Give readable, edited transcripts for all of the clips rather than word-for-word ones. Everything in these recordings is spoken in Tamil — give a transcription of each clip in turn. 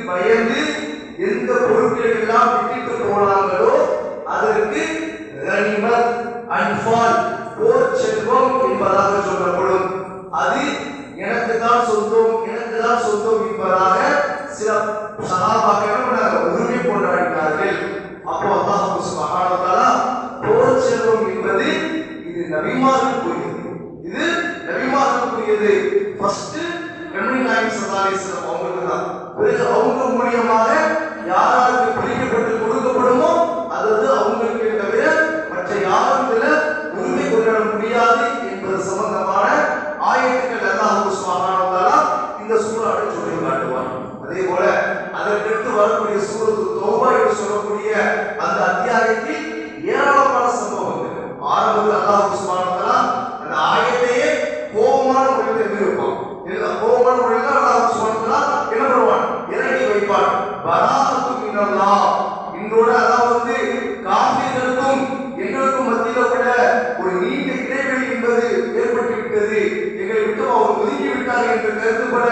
பயந்து எந்த பொருட்களை எல்லாம் விட்டுட்டு போனாங்களோ அதற்கு கனிமத் அன்பால் போர் செல்வம் என்பதாக சொல்லப்படும். அது எனக்கு தான் சொந்தம் என்பதாக சில சஹாபாக்கள் உரிமை கொண்டாடினார்கள். அப்போ அல்லாஹ் சுப்ஹானஹு வ தஆலா போர் செல்வம் என்பது இது நபிமார்களுக்குரியது. ஃபர்ஸ்ட் கண்மணி நாயகம் ஸல்லல்லாஹு அலைஹி வஸல்லம் அவங்களுக்கு தான். பிறகு அவங்க மூலமாக யாராருக்கு பிரிக்கப்பட்டு கொடுக்கப்படுமோ அதாவது அவங்களுக்கு தவிர மற்ற யாரும் இதில் உரிமை கொண்டாட முடியாது என்பது சம்பந்தமான ஆயத்துக்கள் அல்லாஹ் சுப்ஹானஹு வ தஆலா இந்த சூறாவில் சொல்லி காட்டுவார். அதே போல அதற்கடுத்து வரக்கூடிய சூரத்து தௌபா என்று சொல்லக்கூடிய அந்த அத்தியாயத்தில் ஏராளமான சம்பவங்கள். ஆரம்பத்தில் அல்லாஹ் சுப்ஹானஹு வ தஆலா அந்த ஆயத்தையே கோபமான முறையில் நிறுப்பான். கோபமான முறையில் அல்லாஹ் சுப்ஹானஹு வ தஆலா என்ன பண்ணுவான்? இறங்கி வைப்பான். பராஅத்து மினல்லாஹ், இன்றோட அதாவது காஃபிர்களுக்கும் எங்களுக்கும் மத்தியில் உள்ள ஒரு நீண்ட இடைவெளி என்பது ஏற்பட்டு விட்டது, எங்களை விட்டு அவர் ஒதுங்கி விட்டார் என்று கருத்துப்பட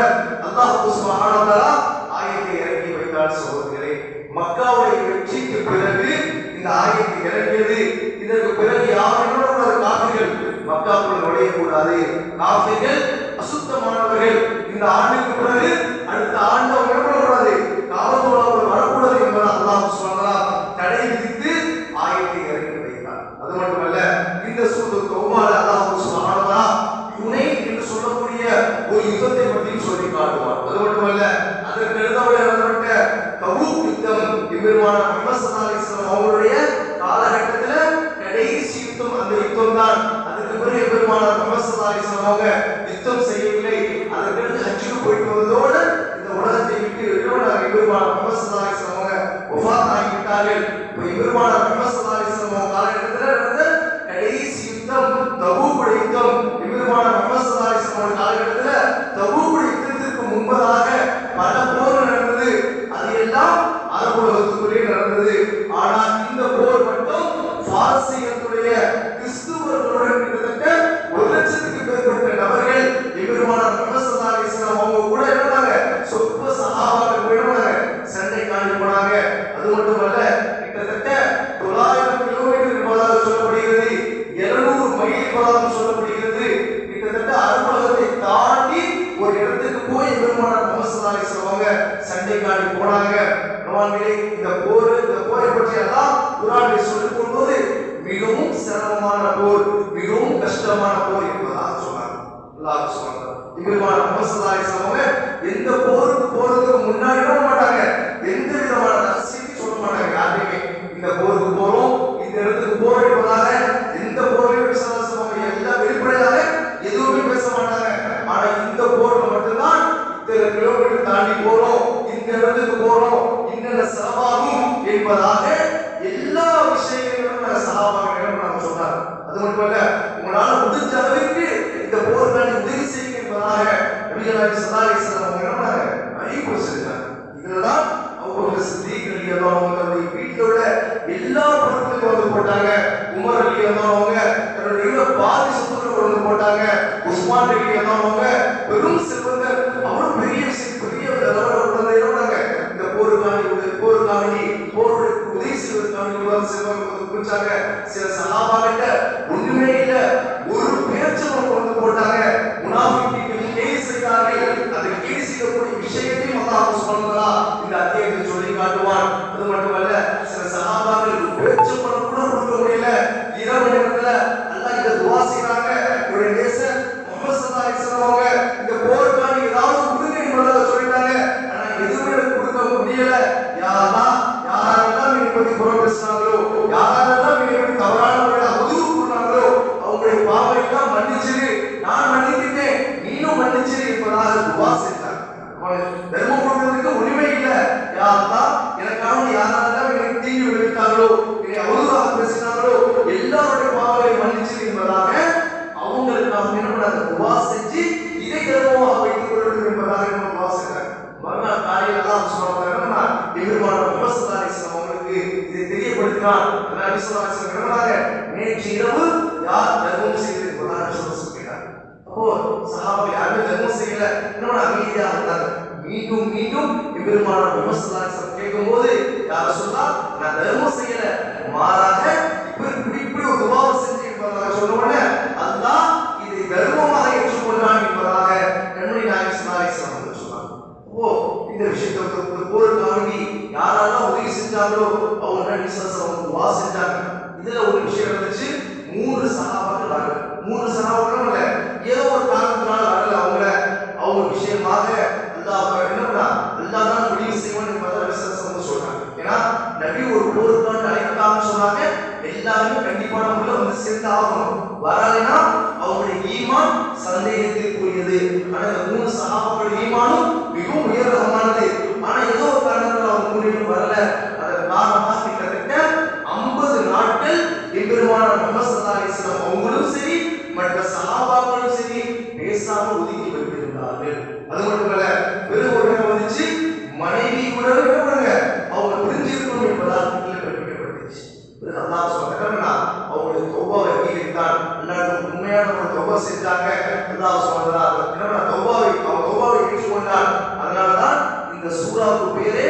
அல்லாஹ் சுப்ஹானஹு வ தஆலா ஆயத்தை இறங்கி வைத்தார். சகோதரர்களே, மக்காவுடைய வெற்றிக்கு பிறகு இந்த ஆயத்தை இறங்கியது. இதற்கு பிறகு யாரும் காஃபிர்கள் மக்காவுக்குள் நுழையக்கூடாது, காஃபிர்கள் அசுத்தமானவர்கள், இந்த ஆண்டுக்கு பிறகு அடுத்த ஆண்டு அவங்க வரக்கூடாது, காபத்துல்லாஹ் வரக்கூடாது என்பதை அல்லாஹ் சுப்ஹானஹு வ தஆலா தடை விதித்து ஆயத்தை இறங்கி வைத்தார். அது மட்டுமல்ல, இந்த சூரத்து தௌபால அல்லாஹ் சுப்ஹானஹு வ தஆலா ஹுனைன் என்று சொல்லக்கூடிய ஒரு யுத்தத்தை பற்றியும் சொல்லி காட்டுவார். அது மட்டுமல்ல, அதற்கு அடுத்தவரை நடந்த தபூக் யுத்தம், இப்ராஹிம் முஹம்மது ஸல்லல்லாஹு அலைஹி வஸல்லம் அவருடைய காலகட்டத்தில் கடைசி யுத்தம் அந்த யுத்தம் தான். அதுக்கு பிறகு இப்ராஹிம் முஹம்மது ஸல்லல்லாஹு அலைஹி வஸல்லம் அவங்க யுத்தம் செய்யவில்லை. அதற்கு அடுத்து ஹஜ்ஜுக்கு போயிட்டு வந்ததோடு இந்த உலகத்தை விட்டு இப்ராஹிம் முஹம்மது ஸல்லல்லாஹு அலைஹி வஸல்லம் அவங்க வஃபாத் ஆகிவிட்டார்கள். இப்போ இப்ராஹிம் முஹம்மது ஸல்லல்லாஹு அலைஹி வஸல்லம் காலகட்டத்தில் நடந்த கடைசி யுத்தம் தபூக் யுத்தம். இப்ராஹிம் முஹம்மது ஸல்லல்லாஹு அலைஹி வஸல்லம் காலகட்டத்தில் தபூக் யுத்தத்திற்கு முன்பதாக பல போர் நடந்தது. அது எல்லாம் அரபு உலகத்துக்குள்ளே நடந்தது. ஆனால் இந்த போர் மட்டும் பாரசீகத்துடைய கிறிஸ்துவர்களுடன் கிட்டத்தட்ட 1,00,000க்கு மேற்பட்ட நபர்கள் இப்ராஹிம் முஹம்மது ஸல்லல்லாஹு அலைஹி வஸல்லம் அவங்க கூட இருந்தாங்க. சொற்ப சஹாபாக்கள் போயிடுவாங்க, சண்டை காண்டி போனாங்க. அது மட்டுமல்ல, கிட்டத்தட்ட 900 கிலோமீட்டர் என்பதாக சொல்லப்படுகிறது, 700 மைல் என்பதாக சொல்லப்படுகிறது. கிட்டத்தட்ட அரபு உலகத்தை தாண்டி ஒரு இடத்துக்கு போய் இப்ராஹிம் முஹம்மது ஸல்லல்லாஹு அலைஹி வஸல்லம் அவங்க சண்டை காண்டி போனாங்க. இந்த போரை பற்றி எல்லாம் குர்ஆனில் சொல்லிக் கொள்வது மிகவும் சிரமமான போர், மிகவும் கஷ்டமான போர் என்பதாக சொன்னார். அல்லாஹ் சுப்ஹானஹு இப்ராஹிம் முஹம்மது ஸல்லல்லாஹு அலைஹி வஸல்லம் எந்த போருக்கு போறதுக்கு முன்னாடி விட மாட்டாங்க, எந்த விதமான ரகசியத்தையும் சொல்ல மாட்டாங்க யாருமே. இந்த போருக்கு போறோம், இந்த இடத்துக்கு போறோம் என்பதாக எந்த போரையும் பேச எல்லாம் வெளிப்படையாக எதுவுமே பேச மாட்டாங்க. ஆனா இந்த போர்ல மட்டும்தான் இத்தனை கிலோமீட்டர் தாண்டி போறோம், இந்த இடத்துக்கு போறோம், இன்னென்ன செலவாகும் என்பதாக எல்லா விஷயங்களும் சஹாபாக்கள் சொன்னார். அது மட்டுமல்ல, உங்களால முடிஞ்ச அளவுக்கு இந்த போர்களை உதவி செய்யுங்க என்பதாக நபிகள் நாயகம் ஸல்லல்லாஹு அலைஹி வஸல்லம் அவங்க அறிவிப்பு செஞ்சாங்க. இதுலதான் அபூபக்கர் சித்திக் ரலியல்லாஹு அன்ஹு அவருடைய வீட்டில் உள்ள எல்லா பொருட்களையும் வந்து போட்டாங்க. உமர் ரலியல்லாஹு அவங்க தன்னுடைய பாதி சொத்துக்களை வந்து போட்டாங்க. உஸ்மான் ரலியல்லாஹு அவங்க பெரும் செல்வந்தர், அவரும் பெரிய இந்த போருக்காண்டி போருடைய உதவி செய்வதற்காண்டி செல்வம் குறிச்சாங்க. சில சஹாபாக்கிட்ட ஒண்ணுமே இல்ல, ஒரு பேச்சம் கொண்டு போட்டாங்க. முனாஃபிக்குகள் கேஸ் செய்தார்கள். அதை கேஸ் செய்யக்கூடிய விஷயத்தையும் அல்லாஹ் சுப்ஹானஹு வ தஆலா இந்த அத்தியாயத்தில் சொல்லி காட்டுவான். அது மட்டுமல்ல, சில சஹாபாக்கள் பேச்சம் கூட கொடுக்க முடியல. இரவு நேரத்துல அல்லாஹ் இந்த துஆ செய்றாங்க. ஒரு நேசர் முஹம்மது ஸல்லல்லாஹு அலைஹி வஸல்லம் அவங்க இந்த போருக்காண்டி ஏதாவது கொடுங்க என்பதாக சொல்லிட்டாங்க. ஆனா எதுவுமே கொடுக்க முடியல. யா அல்லாஹ், யாரெல்லாம் என்னை பத்தி புறம் பேசினாங்களோ, யாரெல்லாம் என்னை பத்தி தவறான முறையில் அவதூறு கூறினாங்களோ அவங்களுடைய பாவங்களை எல்லாம் மன்னிச்சிரு, நான் மன்னிக்கிட்டேன், நீனும் மன்னிச்சிரு என்பதாக துஆ செய்தார். தர்மம் கொடுக்கிறதுக்கு உரிமை இல்லை. யா அல்லாஹ், எனக்காக யாரெல்லாம் எனக்கு தீங்கு விளைவித்தாங்களோ, என்னை அவதூறாக பேசினாங்களோ எல்லாருடைய பாவங்களை மன்னிச்சிரு என்பதாக அவங்களுக்காக என்ன பண்ணாங்க, துஆ செஞ்சு இதை தர்மமாக வைத்துக் கொள்ள வேண்டும் என்பதாக துஆ செய்தார். மறுநாள் காலையில் அல்லாஹ் சுப்ஹானஹு வ தஆலா இப்ராஹிம் முஹம்மது ஸல்லல்லாஹு அலைஹி வஸல்லம் அவங்களுக்கு இதை தெரியப்படுத்தினார். நபி ஸல்லல்லாஹு அலைஹி வஸல்லம் சொன்னாங்க, நேற்று இரவு யார் தர்மம் செய்தது என்பதாக சொல்லினார். அப்போ சஹாபாக்கள் யாருமே தர்மம் செய்யல, இன்னொரு அமைதியாக இருந்தாங்க. மீண்டும் மீண்டும் எம்பெருமானார் முஹம்மது ஸல்லல்லாஹு அலைஹி வஸல்லம் கேட்கும்போது யா ரசூலல்லாஹ் நான் தர்மம் செய்யல, மாறாக இப்படி ஒரு துஆவை செஞ்சு என்பதாக சொன்ன உடனே அல்லாஹ் இதை தர்மமாக ஏற்றுக்கொண்டான் என்பதாக கண்மணி நாயகம் ஸல்லல்லாஹு அலைஹி வஸல்லம் சொன்னாங்க. ஓ இந்த விஷயத்தை போருக்காண்டி யாரெல்லாம் உதவி செஞ்சாங்களோ அவங்க நிசசம் துஆ செஞ்சாங்க. இதுல ஒரு விஷயம் இருந்துச்சு, 3 சஹாபாக்கள் வரல. 3 சஹாபாக்கள் இல்ல, ஏதோ ஒரு காரணத்தினால வரல. அவங்க விஷயமாக அல்லாஹ் என்னன்னா அல்லாஹ் தான் முடிவு செய்வான் என்பதை நிசசம் சொல்றாங்க. ஏன்னா நபி ஒரு போருக்காண்டி அழைக்கலாம்னு சொன்னாங்க, எல்லாருமே கண்டிப்பான முறையில் வந்து சேர்ந்து ஆகணும். வரலைன்னா அவங்களுடைய ஈமான் சந்தேகத்திற்குரியது. ஆனா இந்த 3 சஹாபாக்கள் ஈமானும் மிகவும் உயர்தரமானது. ஆனா ஏதோ ஒரு காரணத்தால் அவங்க முறையில் வரல. அதன் காரணமாக கிட்டத்தட்ட 50 நாட்கள் எம்பெருமானார் முஹம்மது ஸல்லல்லாஹு அலைஹி வஸல்லம் அவங்களும் சரி மற்ற சஹாபாக்களும் சரி பேசாம ஒதுக்கி வைத்திருந்தார்கள். அது மட்டுமல்ல, வெறும் ஒரு நேரம் வந்துச்சு, மனைவி கூட அவங்க பிரிஞ்சிருக்கணும் என்பதால் கற்பிக்கப்பட்டுச்சு. அல்லாஹ் சொல்றாங்கன்னா அவங்களுடைய தௌபாவை அங்கீகரித்தான். எல்லாரும் உண்மையான ஒரு தௌபா செஞ்சாங்க. அல்லாஹ் சொல்றாங்க என்னன்னா தௌபாவை ஏற்றுக்கொண்டான். அதனாலதான் இந்த சூராவுக்கு பேரே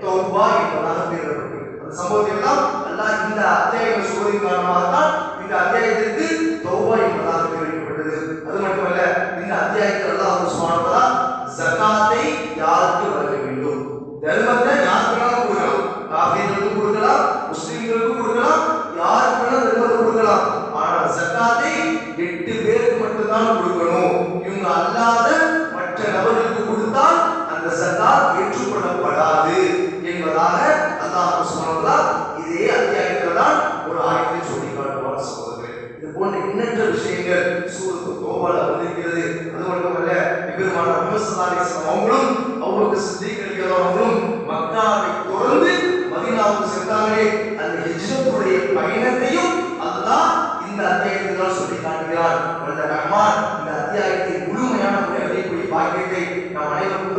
தௌபா என்பதாக பெயரிடப்பட்டது. அந்த சம்பவத்தை எல்லாம் அல்லாஹ் இந்த அத்தியாயம் சொல்வதன் காரணமாக தான் இந்த அத்தியாயத்திற்கு தௌபா என்பதாக பெயரிடப்பட்டது. அது மட்டுமல்ல, இந்த அத்தியாயத்தில் அல்லாஹ் சுப்ஹானஹு வ தஆலா ஜகாத்தை யாருக்கு வழங்க வேண்டும், தர்மத்தை யாருக்கு வேணாலும் கொடுக்கலாம், காஃபிர்களுக்கு கொடுக்கலாம், முஸ்லிம்களுக்கு கொடுக்கலாம், யாருக்கு வேணாலும் தர்மத்தை கொடுக்கலாம். ஆனா ஜகாத்தை 8 பேருக்கு மட்டும்தான் கொடுக்கணும். இவங்க அல்லாத மற்ற நபர்களுக்கு கொடுத்தால் அந்த ஜகாத் ஏற்றுக்கொள்ளப்படாது என்பதாக அல்லாஹ் சுப்ஹானஹு வ தஆலா இதே அத்தியாயத்தில் தான் ஒரு ஆயத்தை சொல்லி காட்டுவார். சகோதரர்களே, இது போன்ற எண்ணற்ற விஷயங்கள் சூரத்து தௌபால வந்திருக்கிறது. அது மட்டுமல்ல, எம்பெருமானார் முஹம்மது ஸல்லல்லாஹு அலைஹி வஸல்லம் அவங்களும் அபூபக்கர் சித்திக் ரலியல்லாஹு அன்ஹும் மக்காவை தொடர்ந்து மதீனாவுக்கு சென்றாங்களே, அந்த ஹிஜ்ரத்துடைய பயணத்தையும் அல்லாஹ் இந்த அத்தியாயத்தில் தான் சொல்லி காட்டுகிறார். வல்ல ரஹ்மான் இந்த அத்தியாயத்தை முழுமையான முறையில் பாக்கியத்தை நாம் அனைவருக்கும்